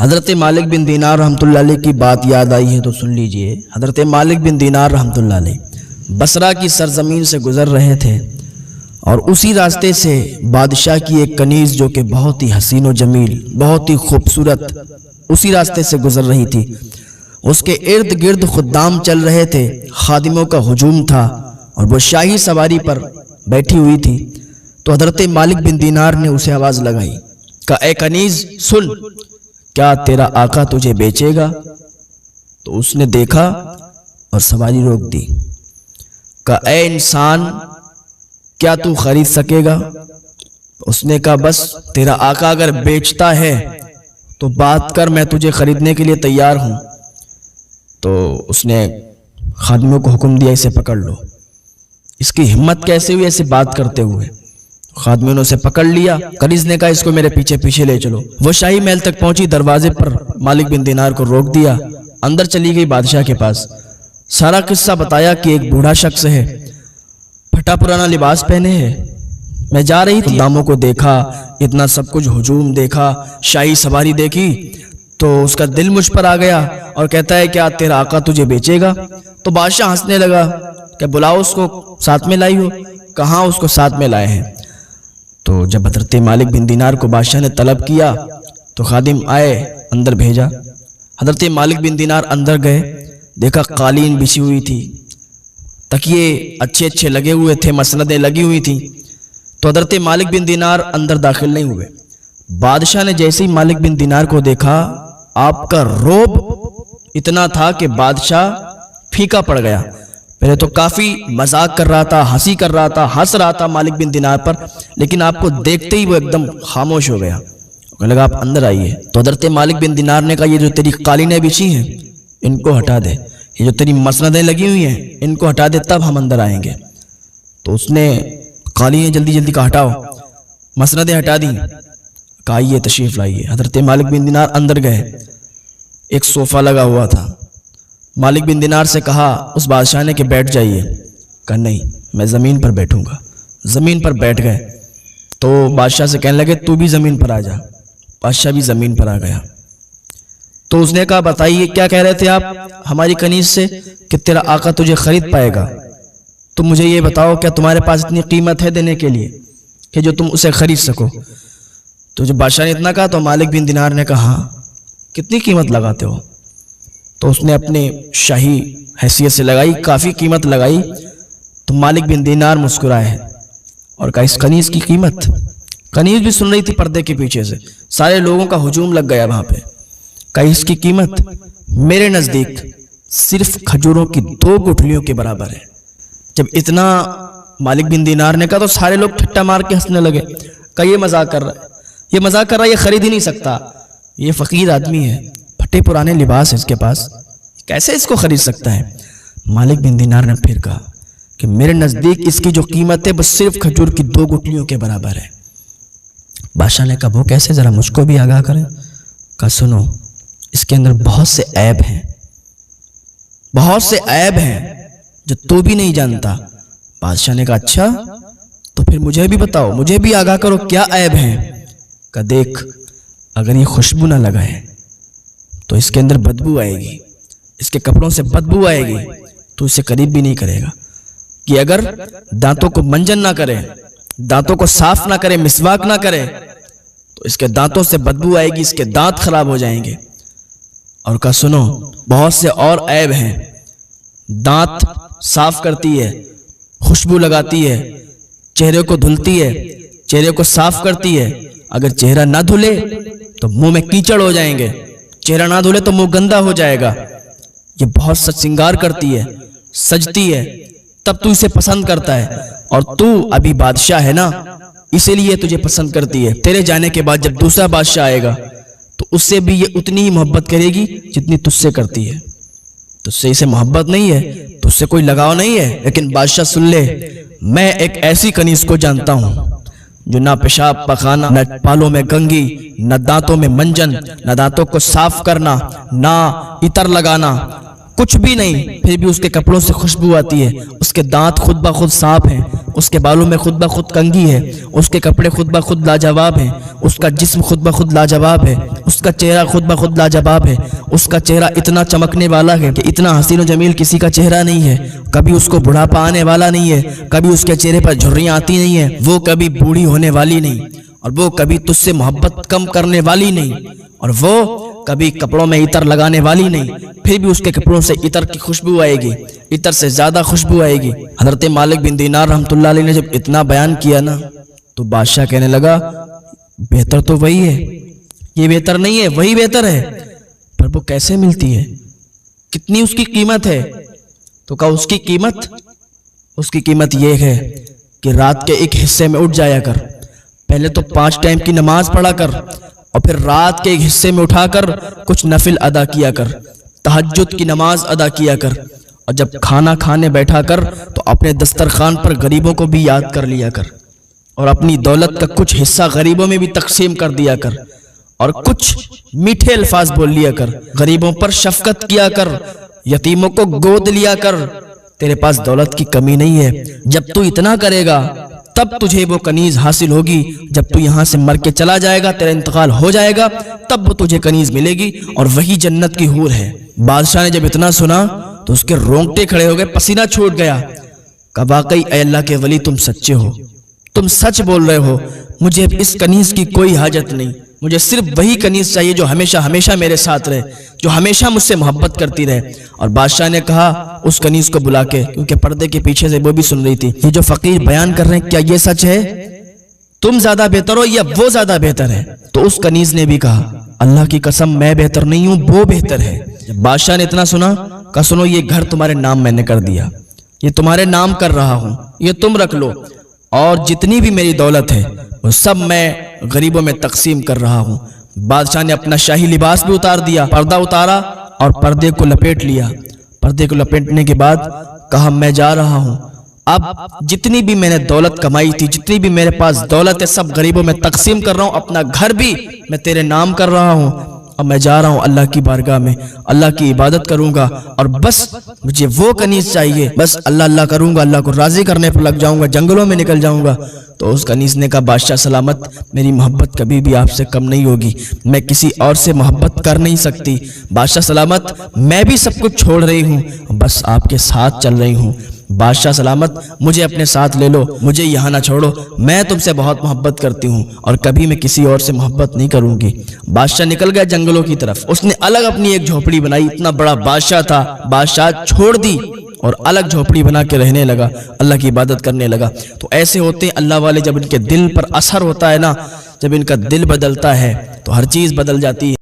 حضرت مالک بن دینار رحمۃ اللہ علیہ کی بات یاد آئی ہے تو سن لیجئے۔ حضرت مالک بن دینار رحمۃ اللہ علیہ بصرہ کی سرزمین سے گزر رہے تھے اور اسی راستے سے بادشاہ کی ایک کنیز جو کہ بہت ہی حسین و جمیل، بہت ہی خوبصورت، اسی راستے سے گزر رہی تھی۔ اس کے ارد گرد خدام چل رہے تھے، خادموں کا ہجوم تھا اور وہ شاہی سواری پر بیٹھی ہوئی تھی۔ تو حضرت مالک بن دینار نے اسے آواز لگائی، کہا اے کنیز سن، کیا تیرا آقا تجھے بیچے گا؟ تو اس نے دیکھا اور سواری روک دی۔ کہا اے انسان، کیا تو خرید سکے گا؟ اس نے کہا بس تیرا آقا اگر بیچتا ہے تو بات کر، میں تجھے خریدنے کے لیے تیار ہوں۔ تو اس نے خادموں کو حکم دیا اسے پکڑ لو۔ اس کی ہمت کیسے ہوئی ایسے بات کرتے ہوئے؟ خادموں نے اسے پکڑ لیا۔ کنیز نے کہا اس کو میرے پیچھے پیچھے لے چلو۔ وہ شاہی محل تک پہنچی، دروازے پر مالک بن دینار کو روک دیا، اندر چلی گئی بادشاہ کے پاس۔ سارا قصہ بتایا کہ ایک بوڑھا شخص ہے، پھٹا پرانا لباس پہنے ہے، میں جا رہی تھی، خداموں کو دیکھا، اتنا سب کچھ ہجوم دیکھا، شاہی سواری دیکھی تو اس کا دل مجھ پر آ گیا اور کہتا ہے کیا تیرا آقا تجھے بیچے گا؟ تو بادشاہ ہنسنے لگا کہ بلاؤ اس کو، ساتھ میں لائی ہو؟ کہاں اس کو ساتھ میں لائے ہیں۔ تو جب حضرت مالک بن دینار کو بادشاہ نے طلب کیا تو خادم آئے، اندر بھیجا۔ حضرت مالک بن دینار اندر گئے، دیکھا قالین بچھی ہوئی تھی، تکیے اچھے اچھے لگے ہوئے تھے، مسندیں لگی ہوئی تھیں۔ تو حضرت مالک بن دینار اندر داخل نہیں ہوئے۔ بادشاہ نے جیسے ہی مالک بن دینار کو دیکھا، آپ کا روب اتنا تھا کہ بادشاہ پھیکا پڑ گیا۔ پہلے تو کافی مذاق کر رہا تھا، ہنسی کر رہا تھا، ہنس رہا تھا مالک بن دینار پر، لیکن آپ کو دیکھتے ہی وہ ایک دم خاموش ہو گیا۔ کہنے لگا آپ اندر آئیے۔ تو حضرت مالک بن دینار نے کہا یہ جو تیری قالینیں بچھی ہیں ان کو ہٹا دے، یہ جو تیری مسندیں لگی ہوئی ہیں ان کو ہٹا دے، تب ہم اندر آئیں گے۔ تو اس نے قالینیں جلدی جلدی کہا ہٹاؤ، مسندیں ہٹا دیں، کہا آئیے تشریف لائیے۔ حضرت مالک بن دینار اندر گئے، ایک صوفہ لگا ہوا تھا۔ مالک بن دینار سے کہا اس بادشاہ نے کہ بیٹھ جائیے، کہا نہیں میں زمین پر بیٹھوں گا۔ زمین پر بیٹھ گئے تو بادشاہ سے کہنے لگے تو بھی زمین پر آ جا۔ بادشاہ بھی زمین پر آ گیا۔ تو اس نے کہا بتائیے کیا کہہ رہے تھے آپ ہماری کنیز سے کہ تیرا آقا تجھے خرید پائے گا؟ تم مجھے یہ بتاؤ کیا تمہارے پاس اتنی قیمت ہے دینے کے لیے کہ جو تم اسے خرید سکو؟ تو جب بادشاہ نے اتنا کہا تو مالک بن دینار نے کہا ہاں کتنی قیمت لگاتے ہو؟ تو اس نے اپنے شاہی حیثیت سے لگائی، کافی قیمت لگائی۔ تو مالک بن دینار مسکرائے اور کہا اس کنیز کی قیمت؟ کنیز بھی سن رہی تھی پردے کے پیچھے سے، سارے لوگوں کا ہجوم لگ گیا وہاں پہ۔ کہا اس کی قیمت میرے نزدیک صرف کھجوروں کی 2 گٹھلیوں کے برابر ہے۔ جب اتنا مالک بن دینار نے کہا تو سارے لوگ ٹھٹا مار کے ہنسنے لگے۔ کہا یہ مذاق کر رہا ہے، یہ مذاق کر رہا ہے، یہ خرید ہی نہیں سکتا، یہ فقیر آدمی ہے، پھٹے پرانے لباس ہے اس کے پاس، کیسے اس کو خرید سکتا ہے؟ مالک بن دینار نے پھر کہا کہ میرے نزدیک اس کی جو قیمت ہے وہ صرف کھجور کی 2 گٹھلیوں کے برابر ہے۔ بادشاہ نے کہا وہ کیسے، ذرا مجھ کو بھی آگاہ کریں۔ کہا سنو اس کے اندر بہت سے عیب ہیں، بہت سے عیب ہیں جو تو بھی نہیں جانتا۔ بادشاہ نے کہا اچھا تو پھر مجھے بھی بتاؤ، مجھے بھی آگاہ کرو کیا عیب ہیں؟ کہا دیکھ اگر یہ خوشبو نہ لگائے تو اس کے اندر بدبو آئے گی، اس کے کپڑوں سے بدبو آئے گی، تو اسے قریب بھی نہیں کرے گا۔ کہ اگر دانتوں کو منجن نہ کرے، دانتوں کو صاف نہ کرے، مسواک نہ کرے تو اس کے دانتوں سے بدبو آئے گی، اس کے دانت خراب ہو جائیں گے۔ اور کہا سنو بہت سے اور عیب ہیں، دانت صاف کرتی ہے، خوشبو لگاتی ہے، چہرے کو دھلتی ہے، چہرے کو صاف کرتی ہے، اگر چہرہ نہ دھلے تو منہ میں کیچڑ ہو جائیں گے، چہرہ نہ دھلے تو منہ گندا ہو جائے گا۔ یہ بہت سج سنگار کرتی ہے، سجتی ہے، تب تو اسے پسند کرتا ہے، اور تو ابھی بادشاہ ہے نا اسی لیے تجھے پسند کرتی ہے۔ تیرے جانے کے بعد جب دوسرا بادشاہ آئے گا تو اس سے بھی یہ اتنی ہی محبت کرے گی جتنی تجھ سے کرتی ہے۔ تجھ سے اسے محبت نہیں ہے، تجھ سے کوئی لگاؤ نہیں ہے، لیکن بادشاہ سن لے میں ایک ایسی کنیز کو جانتا ہوں جو نہ پیشاب پخانا، نہ بالوں میں کنگھی، نہ دانتوں میں منجن، نہ دانتوں کو صاف کرنا، نہ عطر لگانا، کچھ بھی نہیں، پھر بھی اس کے کپڑوں سے خوشبو آتی ہے، اس کے دانت خود بخود صاف ہیں، اس کے بالوں میں خود بخود کنگھی ہے، اس کے کپڑے خود بخود لاجواب ہیں، اس کا جسم خود بخود لاجواب ہے، اس کا چہرہ خود بخود لاجواب ہے، اس کا چہرہ اتنا چمکنے والا ہے کہ اتنا حسین و جمیل کسی کا چہرہ نہیں ہے، کبھی اس کو بڑھاپا آنے والا نہیں ہے، کبھی اس کے چہرے پر جھریاں آتی نہیں ہیں، وہ کبھی بوڑھی ہونے والی نہیں، اور وہ کبھی تجھ سے محبت کم کرنے والی نہیں، اور وہ کبھی کپڑوں میں عطر لگانے والی نہیں، پھر بھی اس کے کپڑوں سے عطر کی خوشبو آئے گی، عطر سے زیادہ خوشبو آئے گی۔ حضرت مالک بن دینار رحمۃ اللہ علیہ نے جب اتنا بیان کیا نا تو بادشاہ کہنے لگا بہتر تو وہی ہے، یہ بہتر نہیں ہے، وہی بہتر ہے، پر وہ کیسے ملتی ہے، کتنی اس کی قیمت ہے؟ تو کہا اس کی قیمت یہ ہے کہ رات کے ایک حصے میں اٹھ جایا کر، پہلے تو 5 ٹائم کی نماز پڑھا کر، اور پھر رات کے ایک حصے میں اٹھا کر کچھ نفل ادا کیا کر، تہجد کی نماز ادا کیا کر، اور جب کھانا کھانے بیٹھا کر تو اپنے دسترخوان پر غریبوں کو بھی یاد کر لیا کر، اور اپنی دولت کا کچھ حصہ غریبوں میں بھی تقسیم کر دیا کر، اور کچھ میٹھے الفاظ بول لیا کر، غریبوں پر شفقت کیا کر، یتیموں کو گود لیا کر، تیرے پاس دولت کی کمی نہیں ہے، جب تو اتنا کرے گا تب تجھے وہ کنیز حاصل ہوگی، جب تو یہاں سے مر کے چلا جائے گا، تیرا انتقال ہو جائے گا، تب وہ تجھے کنیز ملے گی، اور وہی جنت کی حور ہے۔ بادشاہ نے جب اتنا سنا تو اس کے رونگٹے کھڑے ہو گئے، پسینہ چھوٹ گیا، کہ واقعی اے اللہ کے ولی تم سچے ہو، تم سچ بول رہے ہو، مجھے اس کنیز کی کوئی حاجت نہیں، مجھے صرف وہی کنیز چاہیے جو ہمیشہ ہمیشہ میرے ساتھ رہے، جو ہمیشہ مجھ سے محبت کرتی رہے۔ اور بادشاہ نے کہا اس کنیز کو بلا کے، کیونکہ پردے کے پیچھے سے وہ بھی سن رہی تھی، یہ جو فقیر بیان کر رہے ہیں کیا یہ سچ ہے؟ تم زیادہ بہتر ہو یا وہ زیادہ بہتر ہے؟ تو اس کنیز نے بھی کہا اللہ کی قسم میں بہتر نہیں ہوں، وہ بہتر ہے۔ جب بادشاہ نے اتنا سنا کہا سنو یہ گھر تمہارے نام میں نے کر دیا، یہ تمہارے نام کر رہا ہوں، یہ تم رکھ لو، اور جتنی بھی میری دولت ہے وہ سب میں غریبوں میں تقسیم کر رہا ہوں۔ بادشاہ نے اپنا شاہی لباس بھی اتار دیا، پردہ اتارا اور پردے کو لپیٹ لیا۔ پردے کو لپیٹنے کے بعد کہا میں جا رہا ہوں، اب جتنی بھی میں نے دولت کمائی تھی، جتنی بھی میرے پاس دولت ہے، سب غریبوں میں تقسیم کر رہا ہوں، اپنا گھر بھی میں تیرے نام کر رہا ہوں، اب میں جا رہا ہوں اللہ کی بارگاہ میں، اللہ کی عبادت کروں گا، اور بس مجھے وہ کنیز چاہیے، بس اللہ اللہ کروں گا، اللہ کو راضی کرنے پر لگ جاؤں گا، جنگلوں میں نکل جاؤں گا۔ تو اس کنیز نے کہا بادشاہ سلامت، میری محبت کبھی بھی آپ سے کم نہیں ہوگی، میں کسی اور سے محبت کر نہیں سکتی، بادشاہ سلامت میں بھی سب کچھ چھوڑ رہی ہوں، بس آپ کے ساتھ چل رہی ہوں، بادشاہ سلامت مجھے اپنے ساتھ لے لو، مجھے یہاں نہ چھوڑو، میں تم سے بہت محبت کرتی ہوں اور کبھی میں کسی اور سے محبت نہیں کروں گی۔ بادشاہ نکل گیا جنگلوں کی طرف، اس نے الگ اپنی ایک جھوپڑی بنائی، اتنا بڑا بادشاہ تھا، بادشاہ چھوڑ دی اور الگ جھوپڑی بنا کے رہنے لگا، اللہ کی عبادت کرنے لگا۔ تو ایسے ہوتے ہیں اللہ والے، جب ان کے دل پر اثر ہوتا ہے نا، جب ان کا دل بدلتا ہے تو ہر چیز بدل جاتی ہے۔